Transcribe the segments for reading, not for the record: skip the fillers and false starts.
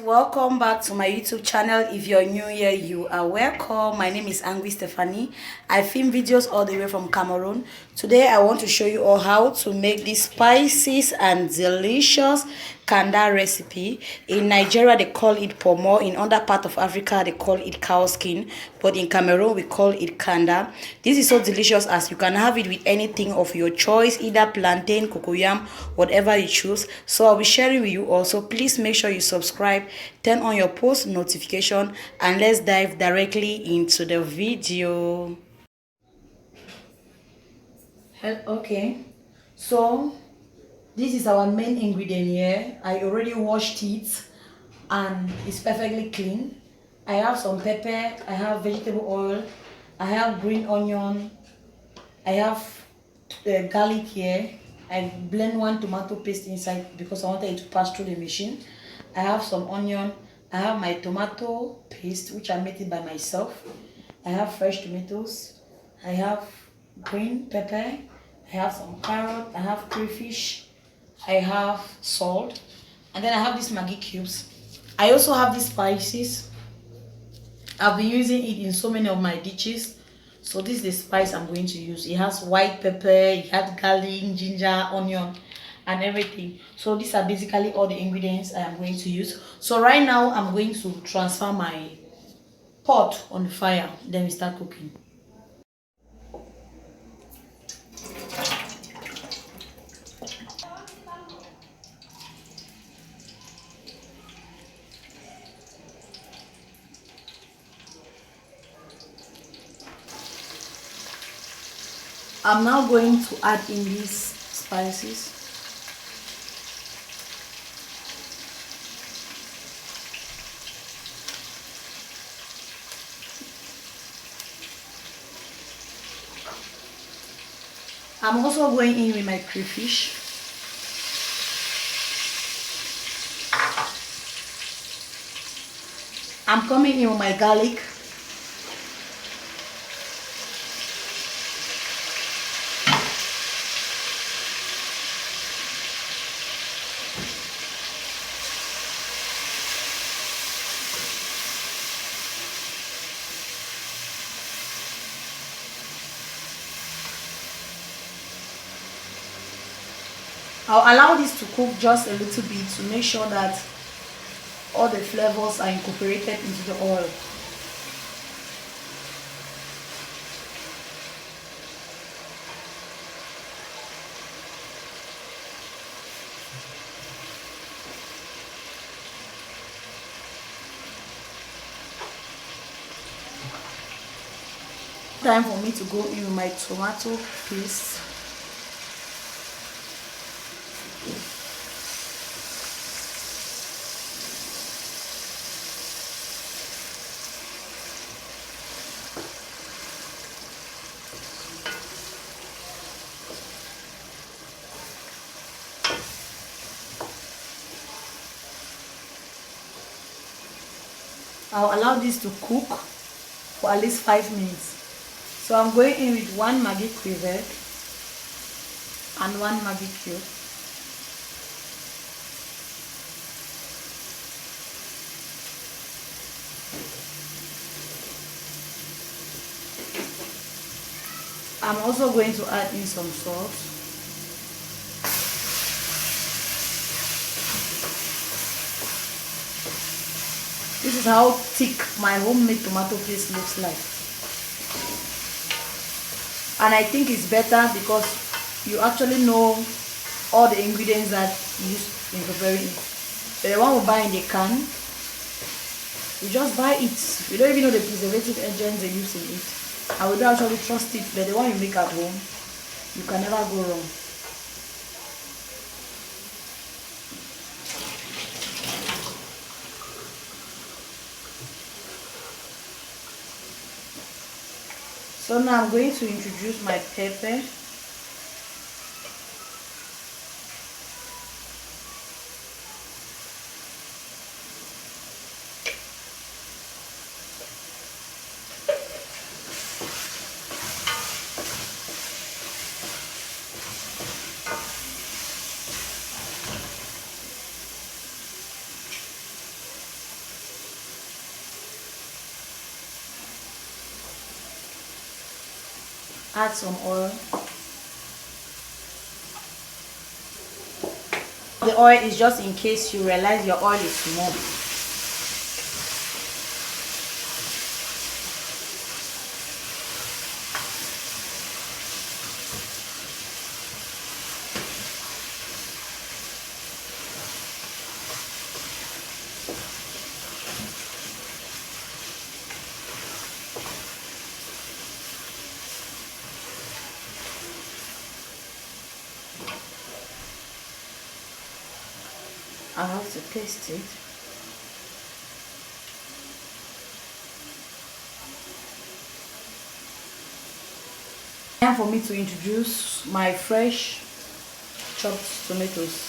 Welcome back to my YouTube channel. If you're new here, you are welcome. My name is Angry Stephanie. I film videos all the way from Cameroon. Today I want to show you all how to make this spicy and delicious kanda recipe. In Nigeria they call it Kpomo. In other part of Africa they call it COWSKIN, but in Cameroon we call it kanda. This is so delicious as you can have it with anything of your choice, either plantain, cocoyam, whatever you choose. So I'll be sharing with you also. Please make sure you subscribe, turn on your post notification, and let's dive directly into the video. Okay, so this is our main ingredient here. I already washed it and it's perfectly clean. I have some pepper, I have vegetable oil, I have green onion, I have garlic here. I blend one tomato paste inside because I wanted it to pass through the machine. I have some onion, I have my tomato paste which I made it by myself. I have fresh tomatoes, I have green pepper, I have some carrot, I have crayfish, I have salt, and then I have these Maggi cubes. I also have these spices. I've been using it in so many of my dishes. So this is the spice I'm going to use. It has white pepper, it has garlic, ginger, onion, and everything. So these are basically all the ingredients I am going to use. So right now I'm going to transfer my pot on the fire. Then we start cooking. I'm now going to add in these spices. I'm also going in with my crayfish. I'm coming in with my garlic. I'll allow this to cook just a little bit to make sure that all the flavors are incorporated into the oil. Time for me to go in with my tomato paste. I'll allow this to cook for at least 5 minutes. So I'm going in with 1 Maggi cube and 1 Maggi cube. I'm also going to add in some salt. This is how thick my homemade tomato paste looks like. And I think it's better because you actually know all the ingredients that you use in preparing it. The one we buy in the can, you just buy it. You don't even know the preservative agents they use in it. I would actually trust it, but the one you make at home, you can never go wrong. So now I'm going to introduce my pepper. Add some oil. The oil is just in case you realize your oil is small. I have to taste it. Time for me to introduce my fresh chopped tomatoes.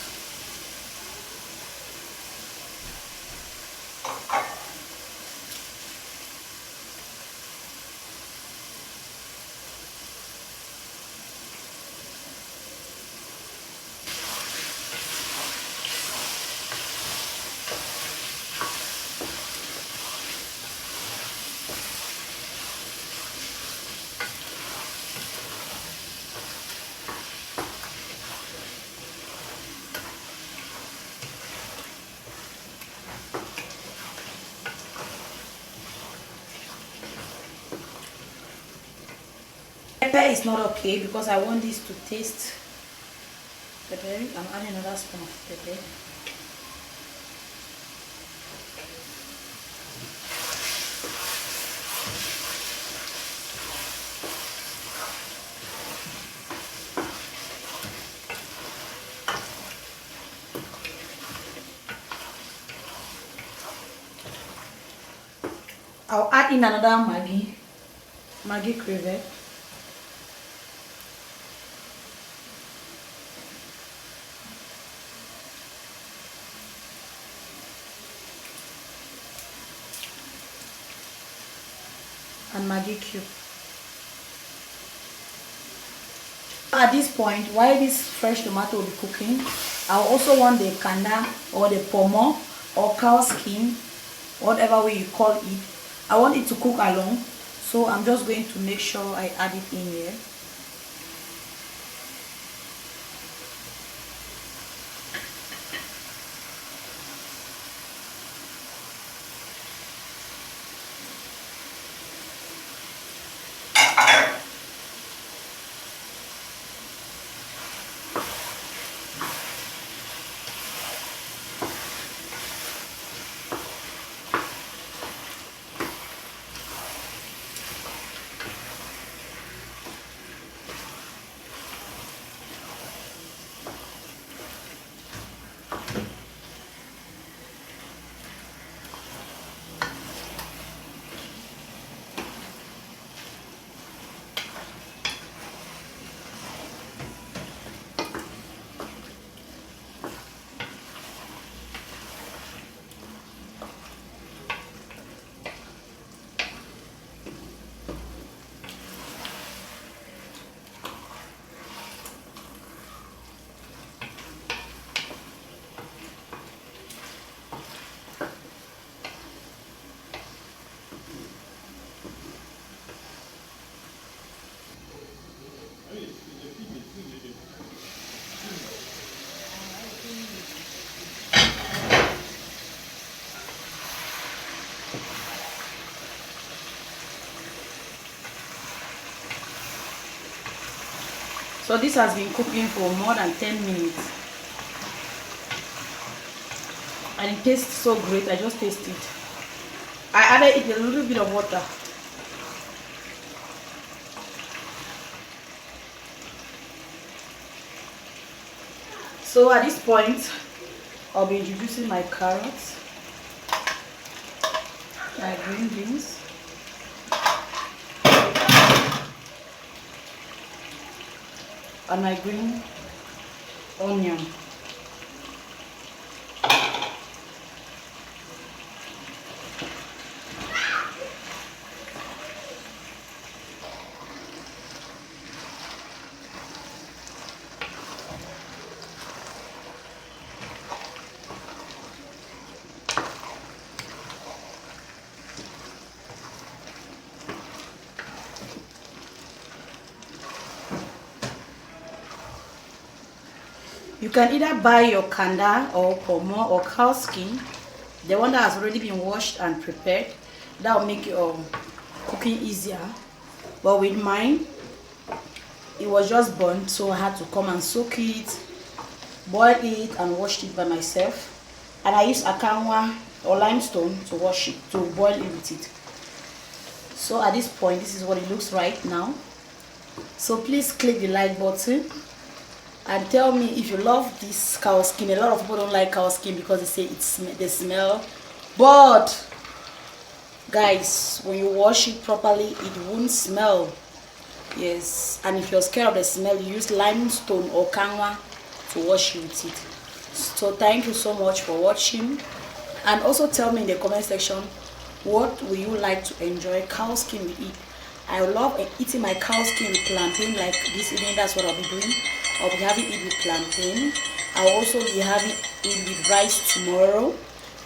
Pepper is not okay because I want this to taste peppery. I'm adding another spoon of pepper. I'll add in another Maggi crevette. And Maggi cube. At this point, while this fresh tomato will be cooking, I also want the kanda or the Kpomo or cow skin, whatever way you call it. I want it to cook along, so I'm just going to make sure I add it in here. So this has been cooking for more than 10 minutes. And it tastes so great, I just taste it. I added it a little bit of water. So at this point, I'll be introducing my carrots, my green beans, and my green onion. You can either buy your kanda or kpomo or cow skin, the one that has already been washed and prepared. That will make your cooking easier. But with mine, it was just burnt, so I had to come and soak it, boil it, and wash it by myself. And I used akanwa or limestone to wash it, to boil it with it. So at this point, this is what it looks right now. So please click the like button and tell me if you love this cow skin. A lot of people don't like cow skin because they say they smell, but guys, when you wash it properly, it won't smell. Yes, and if you're scared of the smell, you use limestone or kanwa to wash it with it. So thank you so much for watching, and also tell me in the comment section, what will you like to enjoy cow skin with it? I love eating my cow skin with plantain, like this evening. That's what I'll be doing. I'll be having it with plantain. I'll also be having it with rice tomorrow,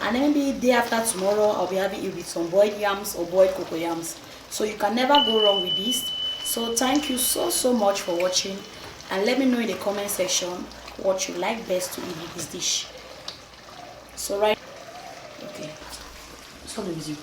and then maybe day after tomorrow I'll be having it with some boiled yams or boiled cocoa yams. So you can never go wrong with this. So thank you so much for watching, and let me know in the comment section what you like best to eat with this dish. So okay, so with you.